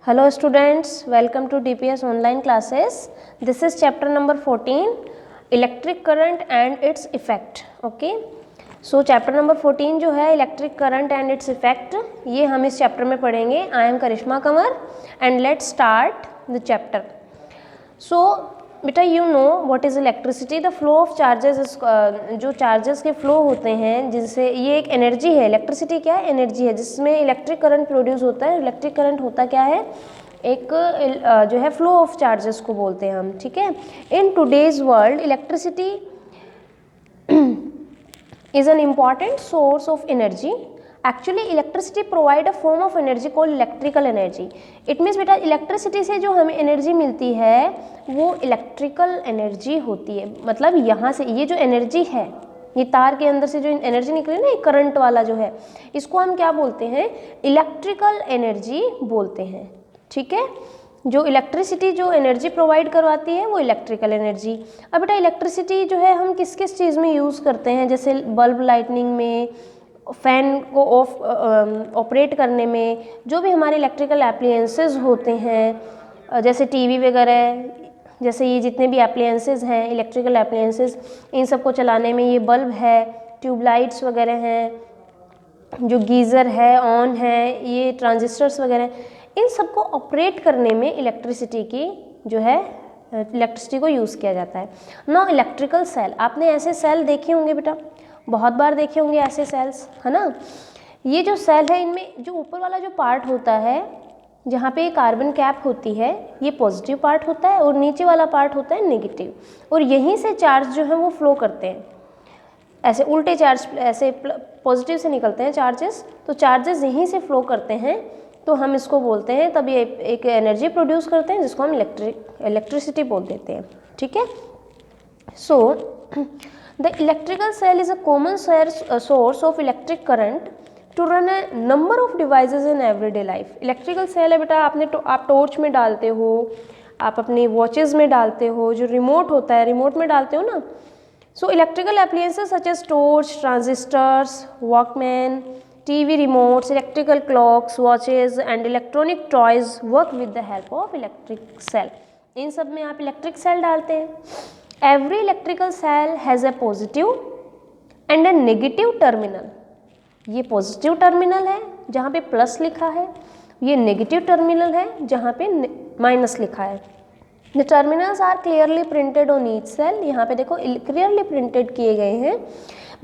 Hello students, welcome to DPS online classes. This is chapter number 14, electric current and its effect. Okay. So chapter number 14 जो है electric current and its effect, ये हम इस chapter में पढ़ेंगे. I am Karishma Kanwar and let's start the chapter. So बेटा you know what is electricity. The flow of charges, जो charges के फ्लो होते हैं जिनसे ये एक एनर्जी है. इलेक्ट्रिसिटी क्या है? एनर्जी है जिसमें इलेक्ट्रिक करंट प्रोड्यूस होता है. इलेक्ट्रिक करंट होता क्या है? एक जो है फ्लो ऑफ चार्जेस को बोलते हैं हम. ठीक है. In today's world electricity is an important source of energy. Actually electricity provide a form of energy called electrical energy. It means बेटा इलेक्ट्रिसिटी से जो हमें एनर्जी मिलती है वो इलेक्ट्रिकल एनर्जी होती है. मतलब यहाँ से ये जो एनर्जी है, ये तार के अंदर से जो एनर्जी निकली ना, करंट वाला जो है, इसको हम क्या बोलते हैं? इलेक्ट्रिकल एनर्जी बोलते हैं. ठीक है. जो इलेक्ट्रिसिटी जो एनर्जी प्रोवाइड करवाती है वो इलेक्ट्रिकल एनर्जी. अब बेटा इलेक्ट्रिसिटी जो है हम किस किस चीज़ में यूज़ करते हैं? जैसे बल्ब लाइटनिंग में, फ़ैन को ऑपरेट करने में, जो भी हमारे इलेक्ट्रिकल एप्लियंसेस होते हैं जैसे टीवी वगैरह, जैसे ये जितने भी एप्लियंसेस हैं इलेक्ट्रिकल एप्लियंसेस, इन सब को चलाने में ये बल्ब है, ट्यूबलाइट्स वगैरह हैं, जो गीज़र है, ऑन है, ये ट्रांजिस्टर्स वगैरह, इन सब को ऑपरेट करने में इलेक्ट्रिसिटी की जो है इलेक्ट्रिसिटी को यूज़ किया जाता है. ना इलेक्ट्रिकल सेल, आपने ऐसे सेल देखे होंगे बेटा, बहुत बार देखे होंगे ऐसे सेल्स, है ना. ये जो सेल है इनमें जो ऊपर वाला जो पार्ट होता है जहाँ पे कार्बन कैप होती है, ये पॉजिटिव पार्ट होता है और नीचे वाला पार्ट होता है नेगेटिव. और यहीं से चार्ज जो है वो फ्लो करते हैं. ऐसे उल्टे चार्ज, ऐसे पॉजिटिव से निकलते हैं चार्जेस, तो चार्जेस यहीं से फ्लो करते हैं, तो हम इसको बोलते हैं, तब ये एक एनर्जी प्रोड्यूस करते हैं जिसको हम इलेक्ट्रिसिटी बोल देते हैं. ठीक है. सो the electrical cell is a common source of electric current to run a number of devices in everyday life. electrical cell है बेटा, आप टॉर्च में डालते हो, आप अपनी वॉचेस में डालते हो, जो रिमोट होता है रिमोट में डालते हो ना. So electrical appliances such as torch, transistors, Walkman, TV remotes, electrical clocks, watches and electronic toys work with the help of electric cell. इन सब में आप इलेक्ट्रिक सेल डालते हैं. Every electrical cell has a positive and a negative terminal. ये positive terminal है जहाँ पे प्लस लिखा है, ये नेगेटिव टर्मिनल है जहाँ पे माइनस लिखा है. The terminals are clearly printed on each cell. यहाँ पे देखो clearly printed किए गए हैं.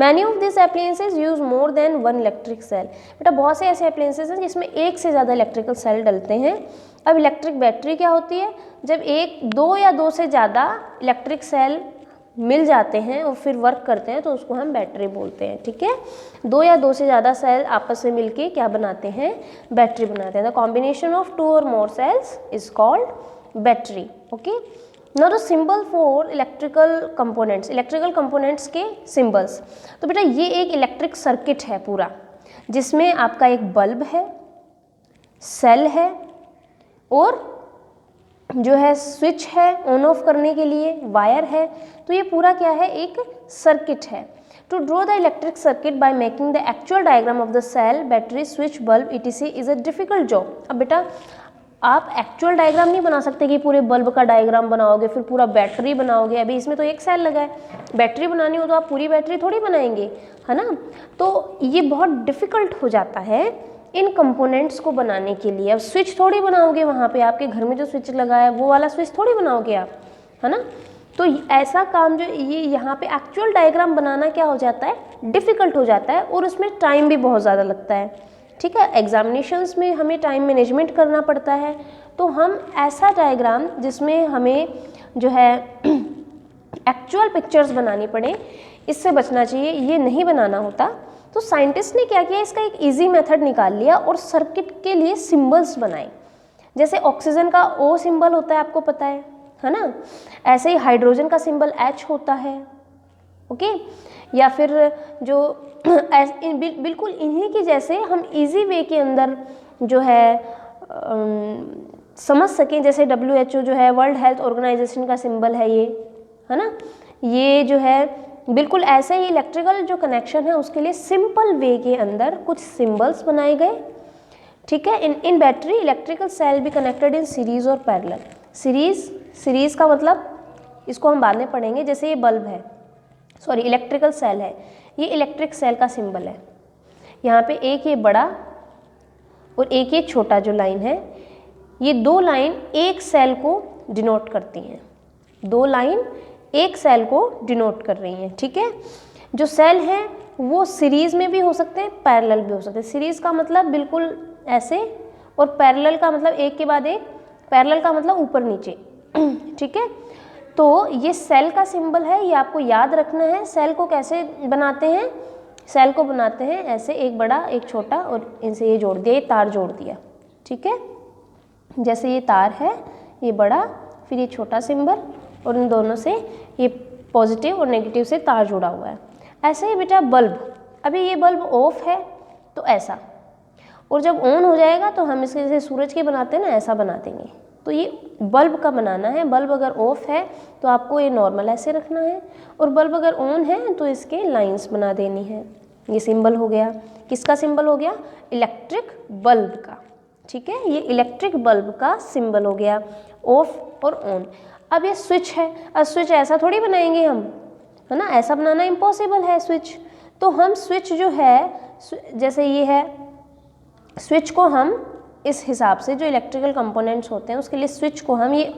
Many of these appliances use more than one electric cell. बेटा बहुत से ऐसे appliances हैं जिसमें एक से ज़्यादा इलेक्ट्रिकल सेल डलते हैं. अब इलेक्ट्रिक बैटरी क्या होती है? जब दो या दो से ज़्यादा इलेक्ट्रिक सेल मिल जाते हैं और फिर वर्क करते हैं तो उसको हम बैटरी बोलते हैं. ठीक है. दो या दो से ज़्यादा सेल आपस में मिलके क्या बनाते हैं? बैटरी बनाते हैं. द कॉम्बिनेशन ऑफ 2 और more cells is called battery. Okay. Now the symbol for electrical components के सिंबल्स. तो बेटा ये एक इलेक्ट्रिक सर्किट है पूरा, जिसमें आपका एक बल्ब है, सेल है और जो है स्विच है ऑन ऑफ करने के लिए, वायर है. तो ये पूरा क्या है? एक सर्किट है. To draw the electric circuit by making the actual diagram of the cell, battery, switch, bulb etc is a difficult job. अब बेटा आप एक्चुअल डायग्राम नहीं बना सकते कि पूरे बल्ब का डायग्राम बनाओगे फिर पूरा बैटरी बनाओगे. अभी इसमें तो एक सेल लगा है, बैटरी बनानी हो तो आप पूरी बैटरी थोड़ी बनाएंगे, है ना. तो ये बहुत डिफ़िकल्ट हो जाता है इन कंपोनेंट्स को बनाने के लिए. अब स्विच थोड़ी बनाओगे, वहाँ पे आपके घर में जो स्विच लगा है वो वाला स्विच थोड़ी बनाओगे आप, है ना. तो ऐसा काम जो ये यहाँ पे एक्चुअल डायग्राम बनाना क्या हो जाता है? डिफ़िकल्ट हो जाता है और उसमें टाइम भी बहुत ज़्यादा लगता है. ठीक है. एग्जामिनेशंस में हमें टाइम मैनेजमेंट करना पड़ता है, तो हम ऐसा डायग्राम जिसमें हमें जो है एक्चुअल पिक्चर्स बनानी पड़े, इससे बचना चाहिए. ये नहीं बनाना होता. तो साइंटिस्ट ने क्या किया? इसका एक इजी मेथड निकाल लिया और सर्किट के लिए सिंबल्स बनाए. जैसे ऑक्सीजन का O सिंबल होता है, आपको पता है ना. ऐसे ही हाइड्रोजन का सिंबल H होता है. ओके. या फिर जो बिल्कुल इन्हीं की जैसे हम इजी वे के अंदर जो है समझ सकें. जैसे WHO जो है वर्ल्ड हेल्थ ऑर्गेनाइजेशन का सिंबल है ये, है ना. ये जो है बिल्कुल ऐसे ही इलेक्ट्रिकल जो कनेक्शन है उसके लिए सिंपल वे के अंदर कुछ सिंबल्स बनाए गए ठीक है। इन बैटरी इलेक्ट्रिकल सेल भी कनेक्टेड इन सीरीज और पैरेलल। सीरीज का मतलब इसको हम बाद में पढ़ेंगे। जैसे ये बल्ब है, सॉरी इलेक्ट्रिकल सेल है, ये इलेक्ट्रिक सेल का सिंबल है। यहाँ पे एक ये बड़ा और एक ये छोटा जो लाइन है, ये दो लाइन एक सेल को डिनोट करती हैं। दो लाइन एक सेल को डिनोट कर रही हैं, ठीक है। जो सेल हैं वो सीरीज में भी हो सकते हैं, पैरेलल भी हो सकते हैं। सीरीज का मतलब बिल्कुल ऐसे, और पैरेलल का मतलब एक के बाद एक, पैरेलल का मतलब ऊपर नीचे, ठीक है। तो ये सेल का सिंबल है, ये आपको याद रखना है। सेल को कैसे बनाते हैं? सेल को बनाते हैं ऐसे, एक बड़ा एक छोटा, और इनसे ये जोड़ दिया, ये तार जोड़ दिया, ठीक है। जैसे ये तार है, ये बड़ा, फिर ये छोटा सिंबल, और इन दोनों से ये पॉजिटिव और नेगेटिव से तार जुड़ा हुआ है। ऐसे ही बेटा बल्ब, अभी ये बल्ब ऑफ है तो ऐसा, और जब ऑन हो जाएगा तो हम इसके जैसे सूरज के बनाते हैं ना, ऐसा बना देंगे। तो ये बल्ब का बनाना है। बल्ब अगर ऑफ है तो आपको ये नॉर्मल ऐसे रखना है, और बल्ब अगर ऑन है तो इसके लाइंस बना देनी है। ये सिंबल हो गया, किसका सिंबल हो गया? इलेक्ट्रिक बल्ब का, ठीक है। ये इलेक्ट्रिक बल्ब का सिंबल हो गया, ऑफ और ऑन। अब ये स्विच है, अब स्विच ऐसा थोड़ी बनाएंगे हम, है ना, ऐसा बनाना इम्पॉसिबल है स्विच। तो हम स्विच जो है, जैसे ये है, स्विच को हम इस हिसाब से, जो इलेक्ट्रिकल कंपोनेंट्स होते हैं उसके लिए स्विच को हम, ये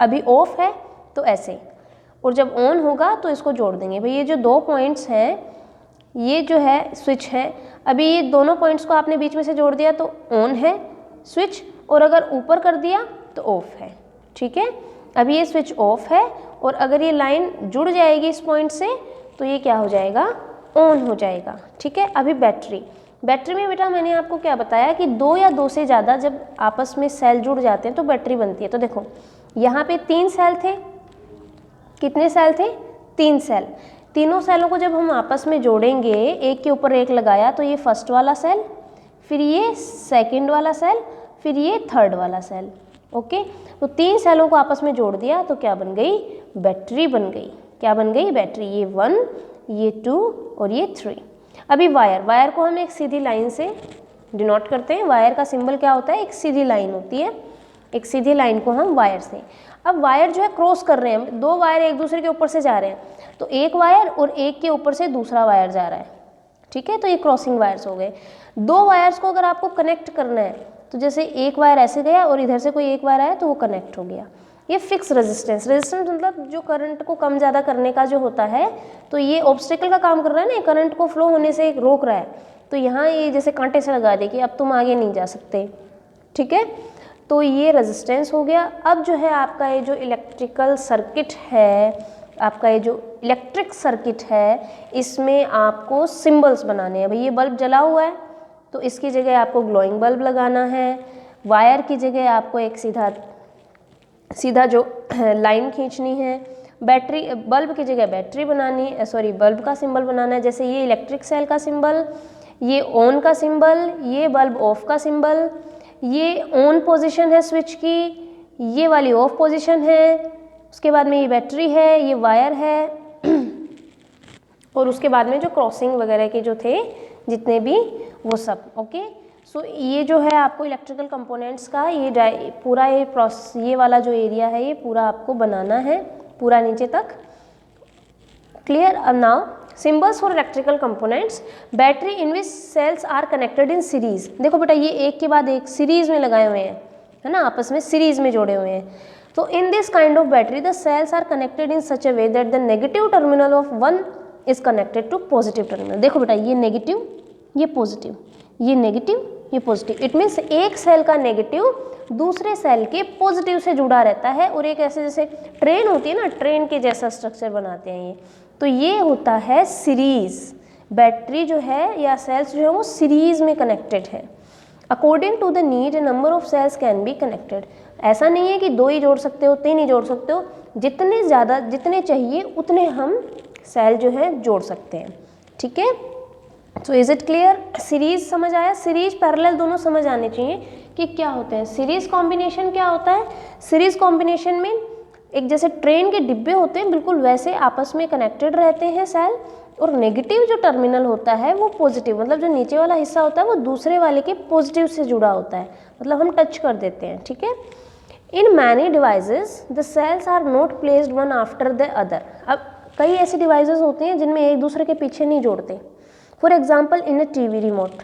अभी ऑफ है तो ऐसे, और जब ऑन होगा तो इसको जोड़ देंगे। भाई ये जो दो पॉइंट्स हैं, ये जो है स्विच है, अभी ये दोनों पॉइंट्स को आपने बीच में से जोड़ दिया तो ऑन है स्विच, और अगर ऊपर कर दिया तो ऑफ है, ठीक है। अभी ये स्विच ऑफ है, और अगर ये लाइन जुड़ जाएगी इस पॉइंट से तो ये क्या हो जाएगा? ऑन हो जाएगा, ठीक है। अभी बैटरी में बेटा मैंने आपको क्या बताया कि दो या दो से ज़्यादा जब आपस में सेल जुड़ जाते हैं तो बैटरी बनती है। तो देखो यहाँ पे 3 सेल थे, कितने सेल थे? 3 सेल। तीनों सेलों को जब हम आपस में जोड़ेंगे, एक के ऊपर एक लगाया, तो ये फर्स्ट वाला सेल, फिर ये सेकंड वाला सेल, फिर ये थर्ड वाला सेल, ओके। तो 3 सेलों को आपस में जोड़ दिया तो क्या बन गई? बैटरी बन गई। क्या बन गई? बैटरी। ये 1, ये 2 और ये 3। अभी वायर को हम एक सीधी लाइन से डिनोट करते हैं। वायर का सिंबल क्या होता है? एक सीधी लाइन होती है, एक सीधी लाइन को हम वायर से, अब वायर जो है क्रॉस कर रहे हैं, 2 वायर एक दूसरे के ऊपर से जा रहे हैं, तो एक वायर और एक के ऊपर से दूसरा वायर जा रहा है, ठीक है। तो ये क्रॉसिंग वायर्स हो गए। 2 वायर्स को अगर आपको कनेक्ट करना है तो जैसे एक वायर ऐसे गया और इधर से कोई एक वायर आया तो वो कनेक्ट हो गया। ये फिक्स रेजिस्टेंस मतलब जो करंट को कम ज़्यादा करने का जो होता है, तो ये ऑब्स्टेकल का काम कर रहा है ना, करंट को फ्लो होने से रोक रहा है। तो यहाँ ये जैसे कांटे से लगा दे कि अब तुम आगे नहीं जा सकते, ठीक है। तो ये रेजिस्टेंस हो गया। अब जो है आपका ये जो इलेक्ट्रिकल सर्किट है, आपका ये जो इलेक्ट्रिक सर्किट है, इसमें आपको सिंबल्स बनाने हैं। भाई ये बल्ब जला हुआ है तो इसकी जगह आपको ग्लोइंग बल्ब लगाना है। वायर की जगह आपको एक सीधा जो लाइन खींचनी है। बैटरी, बल्ब की जगह बैटरी बनानी है, सॉरी बल्ब का सिंबल बनाना है। जैसे ये इलेक्ट्रिक सेल का सिंबल, ये ऑन का सिंबल, ये बल्ब ऑफ का सिंबल, ये ऑन पोजीशन है स्विच की, ये वाली ऑफ पोजीशन है, उसके बाद में ये बैटरी है, ये वायर है, और उसके बाद में जो क्रॉसिंग वगैरह के जो थे जितने भी, वो सब, ओके। सो ये जो है आपको इलेक्ट्रिकल कंपोनेंट्स का ये पूरा ये वाला जो एरिया है ये पूरा आपको बनाना है, पूरा नीचे तक, क्लियर। अब now symbols for electrical components. Battery in which cells are connected in series. देखो बेटा ये एक के बाद एक सीरीज में लगाए हुए हैं, है ना, आपस में सीरीज में जोड़े हुए हैं। तो in this kind of battery the cells are connected in such a way that the negative terminal of one is connected to positive terminal. देखो बेटा ये नेगेटिव, ये पॉजिटिव, ये नेगेटिव, ये पॉजिटिव। इट मीन्स एक सेल का negative दूसरे cell के पॉजिटिव से जुड़ा रहता है, और एक ऐसे जैसे ट्रेन होती है ना, ट्रेन के जैसा स्ट्रक्चर बनाते हैं ये। तो ये होता है सीरीज। बैटरी जो है या सेल्स जो है वो सीरीज में कनेक्टेड है। According to the need number of cells can be connected. ऐसा नहीं है कि 2 ही जोड़ सकते हो, 3 ही जोड़ सकते हो, जितने चाहिए उतने हम सेल जो है जोड़ सकते हैं, ठीक है। So is it clear? Series समझ आया? सीरीज पैरेलल दोनों समझ आने चाहिए कि क्या होते हैं। सीरीज कॉम्बिनेशन क्या होता है? सीरीज कॉम्बिनेशन में एक जैसे ट्रेन के डिब्बे होते हैं बिल्कुल वैसे आपस में कनेक्टेड रहते हैं सेल, और नेगेटिव जो टर्मिनल होता है वो पॉजिटिव, मतलब जो नीचे वाला हिस्सा होता है वो दूसरे वाले के पॉजिटिव से जुड़ा होता है, मतलब हम टच कर देते हैं, ठीक है। In many devices the cells are not placed one after the other. अब कई ऐसे डिवाइसेस होते हैं जिनमें एक दूसरे के पीछे नहीं जोड़ते। For example in a TV remote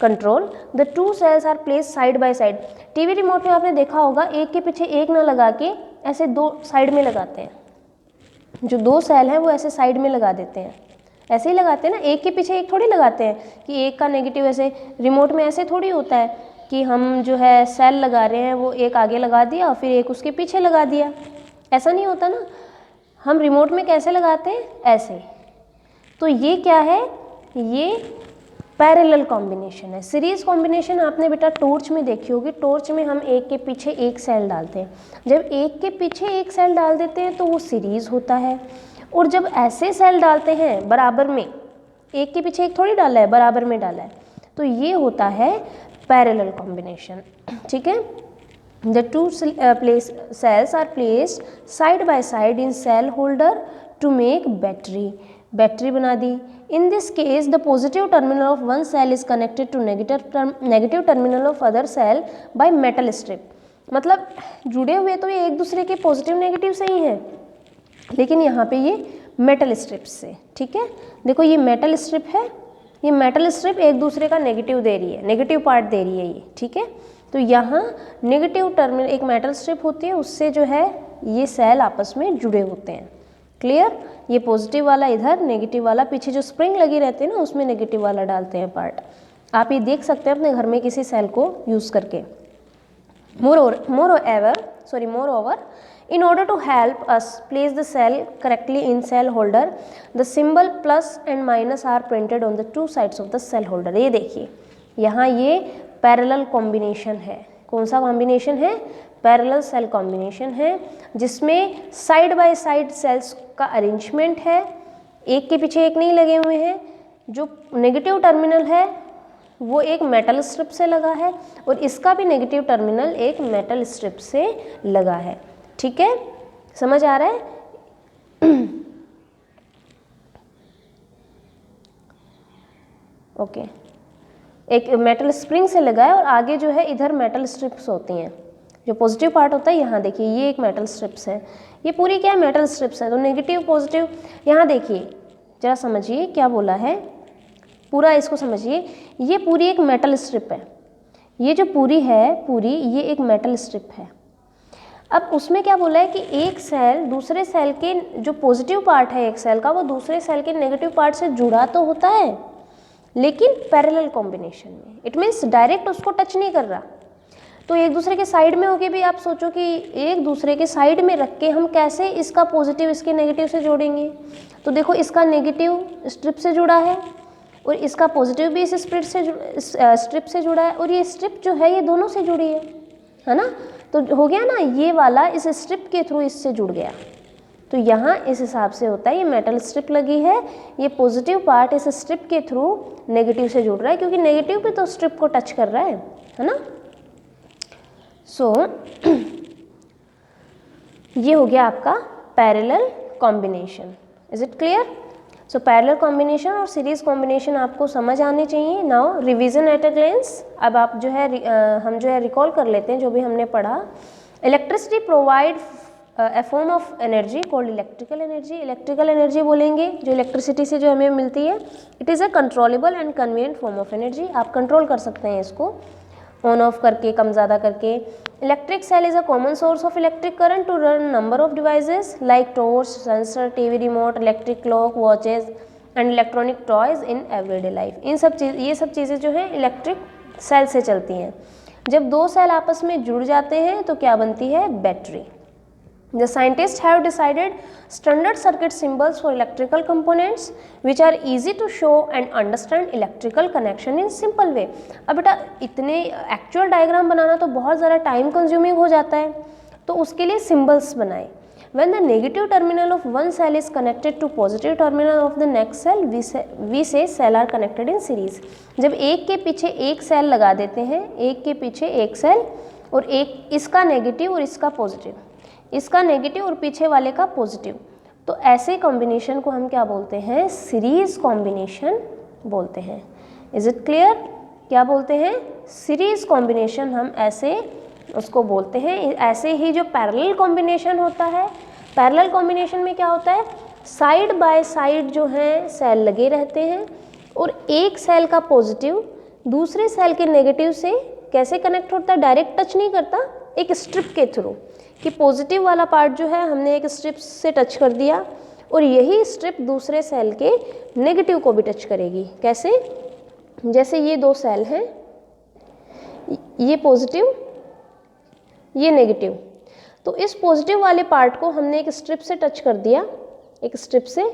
control the two cells are placed side by side. TV remote में आपने देखा होगा एक के पीछे एक ना लगा के ऐसे दो साइड में लगाते हैं, जो दो सेल हैं वो ऐसे साइड में लगा देते हैं, ऐसे ही लगाते हैं ना, एक के पीछे एक थोड़ी लगाते हैं कि एक का नेगेटिव ऐसे, रिमोट में ऐसे थोड़ी होता है कि हम जो है सेल लगा रहे हैं वो एक आगे लगा दिया और फिर एक उसके पीछे लगा दिया, ऐसा नहीं होता ना। हम रिमोट में कैसे लगाते हैं, ऐसे। तो ये क्या है, ये पैरेलल कॉम्बिनेशन है। सीरीज कॉम्बिनेशन आपने बेटा टॉर्च में देखी होगी, टॉर्च में हम एक के पीछे एक सेल डालते हैं, जब एक के पीछे एक सेल डाल देते हैं तो वो सीरीज होता है, और जब ऐसे सेल डालते हैं बराबर में, एक के पीछे एक थोड़ी डाला है, बराबर में डाला है, तो ये होता है पैरेलल कॉम्बिनेशन, ठीक है। The two cells are placed side by side in cell holder to make battery, battery बना दी। In this case the positive terminal of one cell is connected to negative terminal of other cell by metal strip. मतलब जुड़े हुए तो ये एक दूसरे के पॉजिटिव नेगेटिव से ही हैं, लेकिन यहाँ पे ये मेटल स्ट्रिप से, ठीक है। देखो ये मेटल स्ट्रिप है, ये मेटल स्ट्रिप एक दूसरे का नेगेटिव दे रही है, नेगेटिव पार्ट दे रही है ये, ठीक है। तो यहाँ नेगेटिव टर्मिनल एक मेटल स्ट्रिप होती है, उससे जो है ये सेल आपस में जुड़े होते हैं, क्लियर। ये पॉजिटिव वाला इधर, नेगेटिव वाला पीछे जो स्प्रिंग लगी रहती है ना उसमें नेगेटिव वाला डालते हैं पार्ट। आप ये देख सकते हैं अपने घर में किसी सेल को यूज़ करके। Moreover, in order to help us place the cell correctly in cell holder, the symbol plus and minus are printed on the two sides of the cell holder। ये देखिए यहाँ ये पैरेलल कॉम्बिनेशन है, कौन सा combination है, parallel cell combination है, जिसमें साइड बाय साइड सेल्स का अरेंजमेंट है, एक के पीछे एक नहीं लगे हुए हैं। जो नेगेटिव टर्मिनल है वो एक मेटल स्ट्रिप से लगा है और इसका भी नेगेटिव टर्मिनल एक मेटल स्ट्रिप से लगा है, ठीक है, समझ आ रहा है। ओके, एक मेटल स्प्रिंग से लगा है और आगे जो है इधर मेटल स्ट्रिप्स होती हैं, जो पॉजिटिव पार्ट होता है यहाँ देखिए ये एक मेटल स्ट्रिप्स है, ये पूरी क्या है मेटल स्ट्रिप्स है। तो नेगेटिव पॉजिटिव यहाँ देखिए, जरा समझिए क्या बोला है, पूरा इसको समझिए, ये पूरी एक मेटल स्ट्रिप है, ये जो पूरी है पूरी ये एक मेटल स्ट्रिप है। अब उसमें क्या बोला है कि एक सेल दूसरे सेल के जो पॉजिटिव पार्ट है एक सेल का वो दूसरे सेल के नेगेटिव पार्ट से जुड़ा तो होता है, लेकिन पैरेलल कॉम्बिनेशन में, इट मीन्स डायरेक्ट उसको टच नहीं कर रहा। तो एक दूसरे के साइड में होके भी आप सोचो कि एक दूसरे के साइड में रख के हम कैसे इसका पॉजिटिव इसके नेगेटिव से जोड़ेंगे। तो देखो इसका नेगेटिव स्ट्रिप से जुड़ा है और इसका पॉजिटिव भी इस स्ट्रिप से जुड़ा है और ये स्ट्रिप जो है ये दोनों से जुड़ी है ना। तो हो गया ना, ये वाला इस स्ट्रिप के थ्रू इससे जुड़ गया। तो यहाँ इस हिसाब से होता है, ये मेटल स्ट्रिप लगी है, ये पॉजिटिव पार्ट इस स्ट्रिप के थ्रू नेगेटिव से जुड़ रहा है, क्योंकि नेगेटिव भी तो स्ट्रिप को टच कर रहा है ना। सो ये हो गया आपका parallel combination. Is it clear? So parallel combination और सीरीज कॉम्बिनेशन आपको समझ आने चाहिए। Now revision at a glens. अब आप जो है हम जो है रिकॉल कर लेते हैं जो भी हमने पढ़ा। Electricity provide a form of energy called electrical energy. Electrical energy बोलेंगे जो इलेक्ट्रिसिटी से जो हमें मिलती है। It is a controllable and convenient form of energy. आप कंट्रोल कर सकते हैं इसको ऑन ऑफ करके, कम ज़्यादा करके। Electric cell is a common source of electric current to run number of devices like torch, sensor, TV remote, electric clock, watches and electronic toys in everyday life. ये सब चीज़ें जो हैं इलेक्ट्रिक सेल से चलती हैं। जब दो सेल आपस में जुड़ जाते हैं तो क्या बनती है? Battery. The scientists have decided standard circuit symbols for electrical components which are easy to show and understand electrical connection in simple way। अब बेटा इतने एक्चुअल डायग्राम बनाना तो बहुत ज़्यादा टाइम कंज्यूमिंग हो जाता है, तो उसके लिए सिम्बल्स बनाए। When the negative terminal of one cell is connected to positive terminal of the next cell, we say cell are connected in series। जब एक के पीछे एक सेल लगा देते हैं, एक के पीछे एक सेल, और एक इसका नेगेटिव और इसका पॉजिटिव, इसका नेगेटिव और पीछे वाले का पॉजिटिव, तो ऐसे कॉम्बिनेशन को हम क्या बोलते हैं, सीरीज कॉम्बिनेशन बोलते हैं। Is it clear? क्या बोलते हैं, सीरीज कॉम्बिनेशन हम ऐसे उसको बोलते हैं। ऐसे ही जो पैरेलल कॉम्बिनेशन होता है, पैरेलल कॉम्बिनेशन में क्या होता है, साइड बाय साइड जो है सेल लगे रहते हैं और एक सेल का पॉजिटिव दूसरे सेल के नेगेटिव से कैसे कनेक्ट होता है, डायरेक्ट टच नहीं करता, एक स्ट्रिप के थ्रू, कि पॉजिटिव वाला पार्ट जो है हमने एक स्ट्रिप से टच कर दिया और यही स्ट्रिप दूसरे सेल के नेगेटिव को भी टच करेगी। कैसे? जैसे ये दो सेल हैं, ये पॉजिटिव ये नेगेटिव, तो इस पॉजिटिव वाले पार्ट को हमने एक स्ट्रिप से टच कर दिया, एक स्ट्रिप से,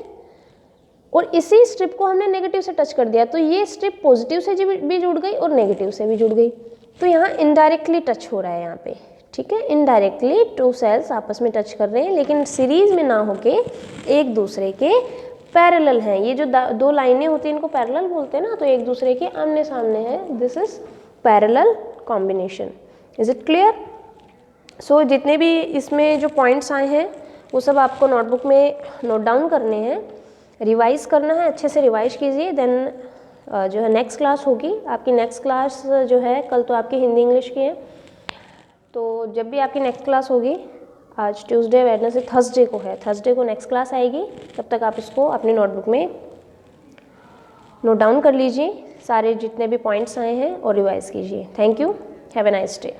और इसी स्ट्रिप को हमने नेगेटिव से टच कर दिया, तो ये स्ट्रिप पॉजिटिव से भी जुड़ गई और नेगेटिव से भी जुड़ गई। तो यहाँ इनडायरेक्टली टच हो रहा है यहाँ पे, ठीक है, इनडायरेक्टली टू सेल्स आपस में टच कर रहे हैं, लेकिन सीरीज में ना होके एक दूसरे के पैरेलल हैं। ये जो दो लाइनें होती हैं इनको पैरेलल बोलते हैं ना, तो एक दूसरे के आमने सामने है, this is parallel combination. Is it clear? So जितने भी इसमें जो पॉइंट्स आए हैं वो सब आपको नोटबुक में नोट डाउन करने हैं, रिवाइज करना है, अच्छे से रिवाइज कीजिए। देन जो है नेक्स्ट क्लास होगी आपकी, नेक्स्ट क्लास जो है कल तो आपकी हिंदी इंग्लिश की है, तो जब भी आपकी नेक्स्ट क्लास होगी, आज ट्यूसडे, वेडनेसडे, थर्सडे को है, थर्सडे को नेक्स्ट क्लास आएगी, तब तक आप इसको अपनी नोटबुक में नोट डाउन कर लीजिए, सारे जितने भी पॉइंट्स आए हैं और रिवाइज कीजिए। Thank you, have a nice day.